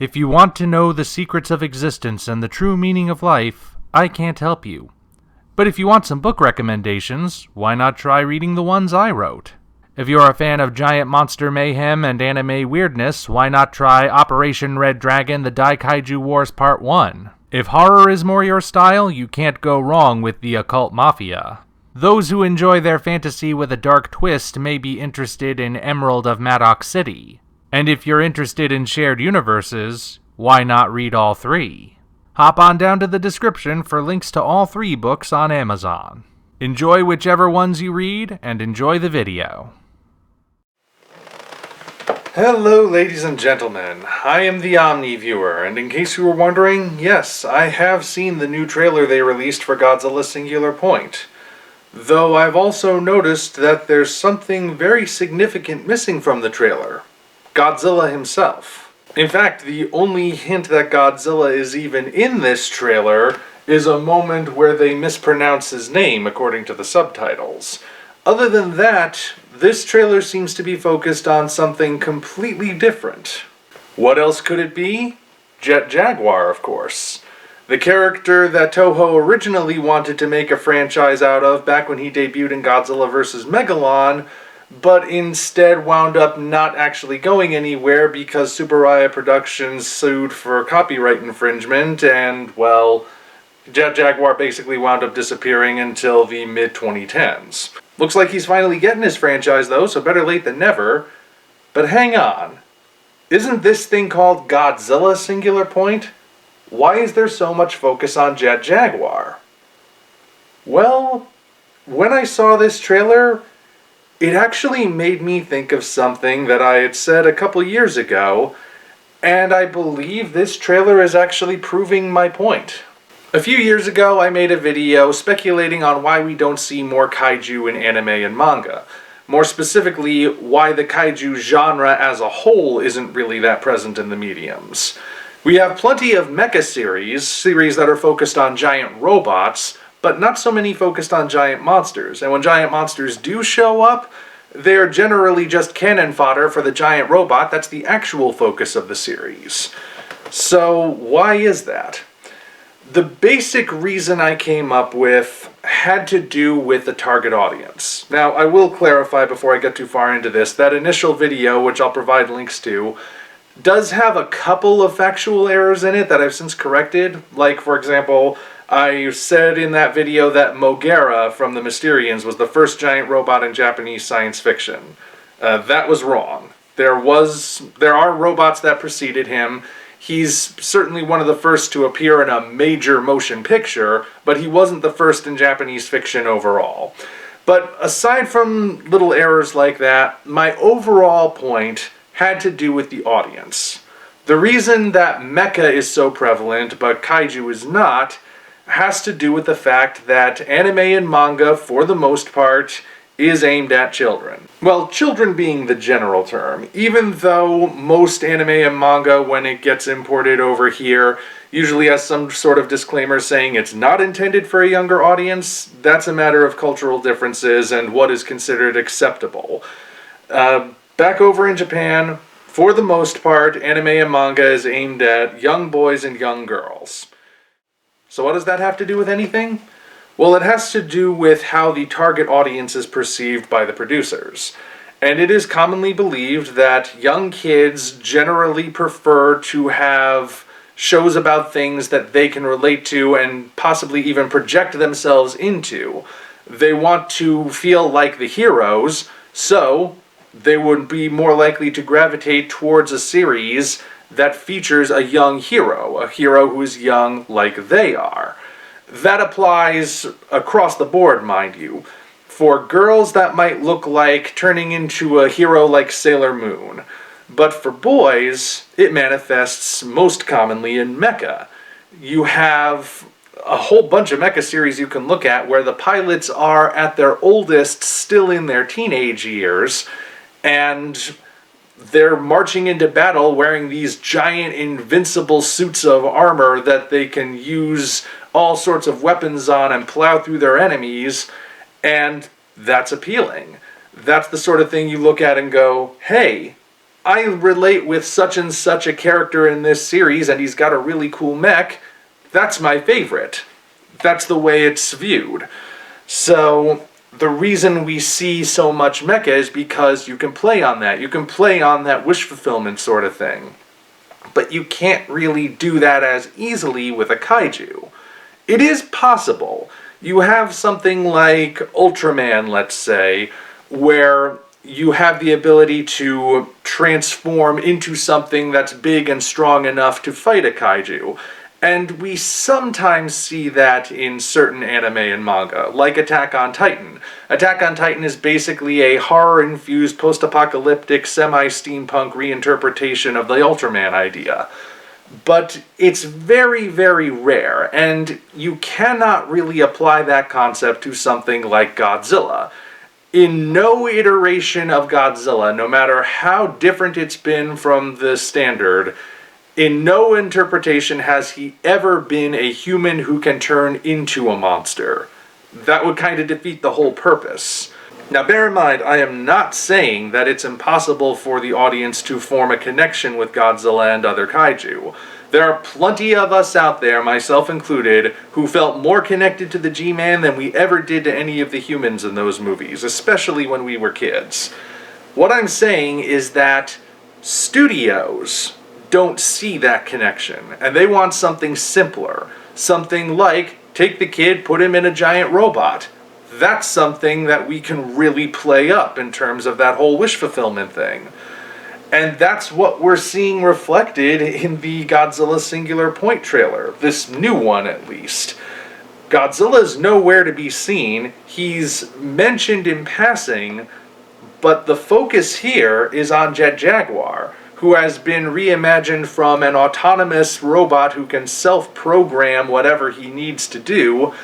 If you want to know the secrets of existence and the true meaning of life, I can't help you. But if you want some book recommendations, why not try reading the ones I wrote? If you're a fan of giant monster mayhem and anime weirdness, why not try Operation Red Dragon: The Daikaiju Wars Part 1? If horror is more your style, you can't go wrong with The Occult Mafia. Those who enjoy their fantasy with a dark twist may be interested in Emerald of Maddox City. And if you're interested in shared universes, why not read all three? Hop on down to the description for links to all three books on Amazon. Enjoy whichever ones you read, and enjoy the video. Hello, ladies and gentlemen. I am the Omni viewer, and in case you were wondering, yes, I have seen the new trailer they released for Godzilla Singular Point. Though I've also noticed that there's something very significant missing from the trailer. Godzilla himself. In fact, the only hint that Godzilla is even in this trailer is a moment where they mispronounce his name according to the subtitles. Other than that, this trailer seems to be focused on something completely different. What else could it be? Jet Jaguar, of course. The character that Toho originally wanted to make a franchise out of back when he debuted in Godzilla vs. Megalon, but instead wound up not actually going anywhere because Tsuburaya Productions sued for copyright infringement, and, well, Jet Jaguar basically wound up disappearing until the mid-2010s. Looks like he's finally getting his franchise though, so better late than never. But hang on. Isn't this thing called Godzilla Singular Point? Why is there so much focus on Jet Jaguar? Well, when I saw this trailer, it actually made me think of something that I had said a couple years ago, and I believe this trailer is actually proving my point. A few years ago, I made a video speculating on why we don't see more kaiju in anime and manga. More specifically, why the kaiju genre as a whole isn't really that present in the mediums. We have plenty of mecha series that are focused on giant robots, but not so many focused on giant monsters. And when giant monsters do show up, they're generally just cannon fodder for the giant robot that's the actual focus of the series. So why is that? The basic reason I came up with had to do with the target audience. Now, I will clarify before I get too far into this, that initial video, which I'll provide links to, does have a couple of factual errors in it that I've since corrected. Like, for example, I said in that video that Mogera from the Mysterians was the first giant robot in Japanese science fiction. That was wrong. There are robots that preceded him. He's certainly one of the first to appear in a major motion picture, but he wasn't the first in Japanese fiction overall. But aside from little errors like that, my overall point had to do with the audience. The reason that mecha is so prevalent, but kaiju is not, has to do with the fact that anime and manga, for the most part, is aimed at children. Well, children being the general term, even though most anime and manga, when it gets imported over here, usually has some sort of disclaimer saying it's not intended for a younger audience. That's a matter of cultural differences and what is considered acceptable. Back over in Japan, for the most part, anime and manga is aimed at young boys and young girls. So what does that have to do with anything? Well, it has to do with how the target audience is perceived by the producers. And it is commonly believed that young kids generally prefer to have shows about things that they can relate to and possibly even project themselves into. They want to feel like the heroes, so they would be more likely to gravitate towards a series that features a young hero, a hero who is young like they are. That applies across the board, mind you. For girls, that might look like turning into a hero like Sailor Moon. But for boys, it manifests most commonly in mecha. You have a whole bunch of mecha series you can look at where the pilots are at their oldest still in their teenage years, and they're marching into battle wearing these giant invincible suits of armor that they can use all sorts of weapons on and plow through their enemies, and that's appealing. That's the sort of thing you look at and go, hey, I relate with such and such a character in this series and he's got a really cool mech, that's my favorite. That's the way it's viewed. So the reason we see so much mecha is because you can play on that. You can play on that wish fulfillment sort of thing. But you can't really do that as easily with a kaiju. It is possible. You have something like Ultraman, let's say, where you have the ability to transform into something that's big and strong enough to fight a kaiju. And we sometimes see that in certain anime and manga, like Attack on Titan. Attack on Titan is basically a horror-infused, post-apocalyptic, semi-steampunk reinterpretation of the Ultraman idea. But it's very, very rare, and you cannot really apply that concept to something like Godzilla. In no iteration of Godzilla, no matter how different it's been from the standard, in no interpretation has he ever been a human who can turn into a monster. That would kind of defeat the whole purpose. Now bear in mind, I am not saying that it's impossible for the audience to form a connection with Godzilla and other kaiju. There are plenty of us out there, myself included, who felt more connected to the G-Man than we ever did to any of the humans in those movies, especially when we were kids. What I'm saying is that studios don't see that connection, and they want something simpler. Something like, take the kid, put him in a giant robot. That's something that we can really play up in terms of that whole wish fulfillment thing. And that's what we're seeing reflected in the Godzilla Singular Point trailer. This new one, at least. Godzilla's nowhere to be seen. He's mentioned in passing, but the focus here is on Jet Jaguar, who has been reimagined from an autonomous robot who can self-program whatever he needs to do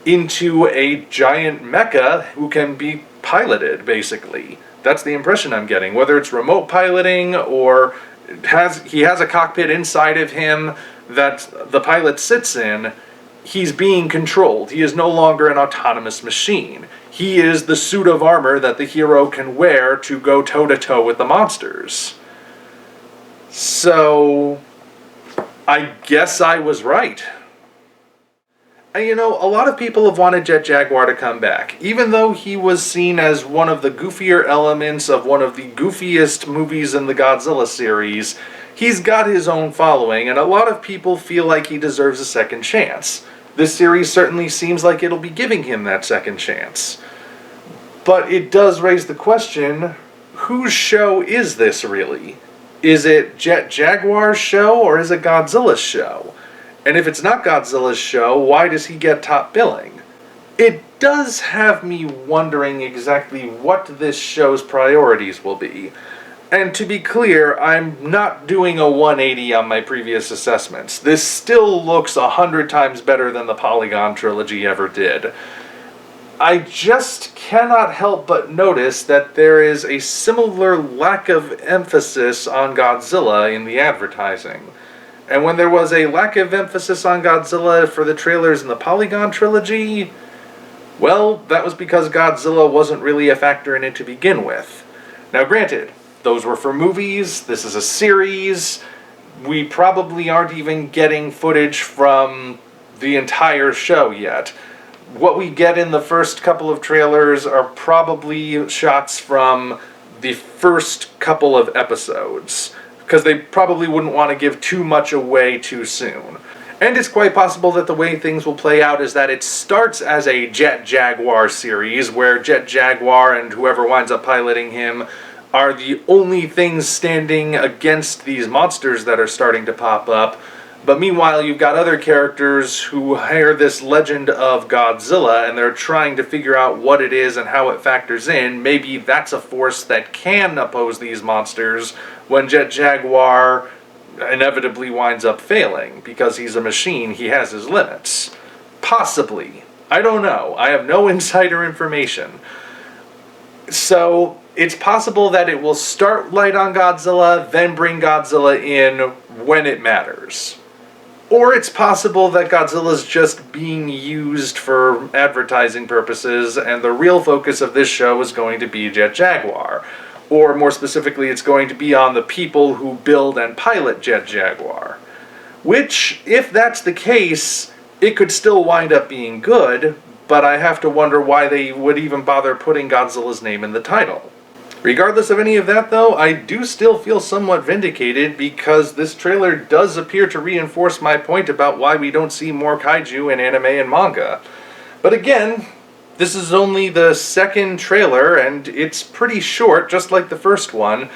into a giant mecha who can be piloted, basically. That's the impression I'm getting. Whether it's remote piloting or he has a cockpit inside of him that the pilot sits in, he's being controlled. He is no longer an autonomous machine. He is the suit of armor that the hero can wear to go toe-to-toe with the monsters. So, I guess I was right. And you know, a lot of people have wanted Jet Jaguar to come back. Even though he was seen as one of the goofier elements of one of the goofiest movies in the Godzilla series, he's got his own following, and a lot of people feel like he deserves a second chance. This series certainly seems like it'll be giving him that second chance. But it does raise the question, whose show is this really? Is it Jet Jaguar's show, or is it Godzilla's show? And if it's not Godzilla's show, why does he get top billing? It does have me wondering exactly what this show's priorities will be. And to be clear, I'm not doing a 180 on my previous assessments. This still looks 100 times better than the Polygon trilogy ever did. I just cannot help but notice that there is a similar lack of emphasis on Godzilla in the advertising. And when there was a lack of emphasis on Godzilla for the trailers in the Polygon trilogy, well, that was because Godzilla wasn't really a factor in it to begin with. Now granted, those were for movies, this is a series, we probably aren't even getting footage from the entire show yet. What we get in the first couple of trailers are probably shots from the first couple of episodes, because they probably wouldn't want to give too much away too soon. And it's quite possible that the way things will play out is that it starts as a Jet Jaguar series, where Jet Jaguar and whoever winds up piloting him are the only things standing against these monsters that are starting to pop up. But meanwhile, you've got other characters who hear this legend of Godzilla, and they're trying to figure out what it is and how it factors in. Maybe that's a force that can oppose these monsters when Jet Jaguar inevitably winds up failing. Because he's a machine, he has his limits. Possibly. I don't know. I have no insider information. So, it's possible that it will start light on Godzilla, then bring Godzilla in when it matters. Or it's possible that Godzilla's just being used for advertising purposes, and the real focus of this show is going to be Jet Jaguar. Or more specifically, it's going to be on the people who build and pilot Jet Jaguar. Which, if that's the case, it could still wind up being good, but I have to wonder why they would even bother putting Godzilla's name in the title. Regardless of any of that, though, I do still feel somewhat vindicated because this trailer does appear to reinforce my point about why we don't see more kaiju in anime and manga. But again, this is only the second trailer, and it's pretty short, just like the first one.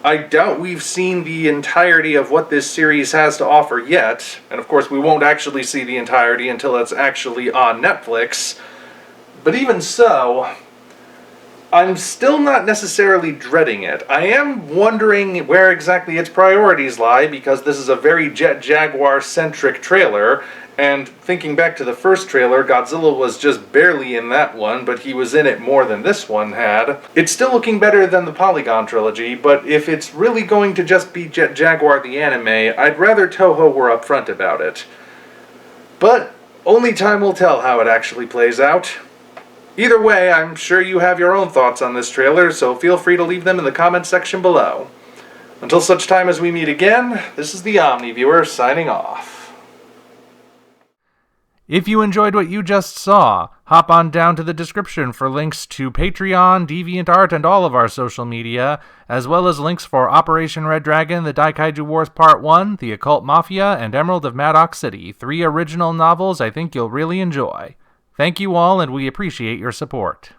I doubt we've seen the entirety of what this series has to offer yet, and of course we won't actually see the entirety until it's actually on Netflix. But even so, I'm still not necessarily dreading it. I am wondering where exactly its priorities lie, because this is a very Jet Jaguar-centric trailer, and thinking back to the first trailer, Godzilla was just barely in that one, but he was in it more than this one had. It's still looking better than the Polygon trilogy, but if it's really going to just be Jet Jaguar the anime, I'd rather Toho were upfront about it. But only time will tell how it actually plays out. Either way, I'm sure you have your own thoughts on this trailer, so feel free to leave them in the comments section below. Until such time as we meet again, this is the Omni Viewer signing off. If you enjoyed what you just saw, hop on down to the description for links to Patreon, DeviantArt, and all of our social media, as well as links for Operation Red Dragon, The Daikaiju Wars Part 1, The Occult Mafia, and Emerald of Maddox City, 3 original novels I think you'll really enjoy. Thank you all, and we appreciate your support.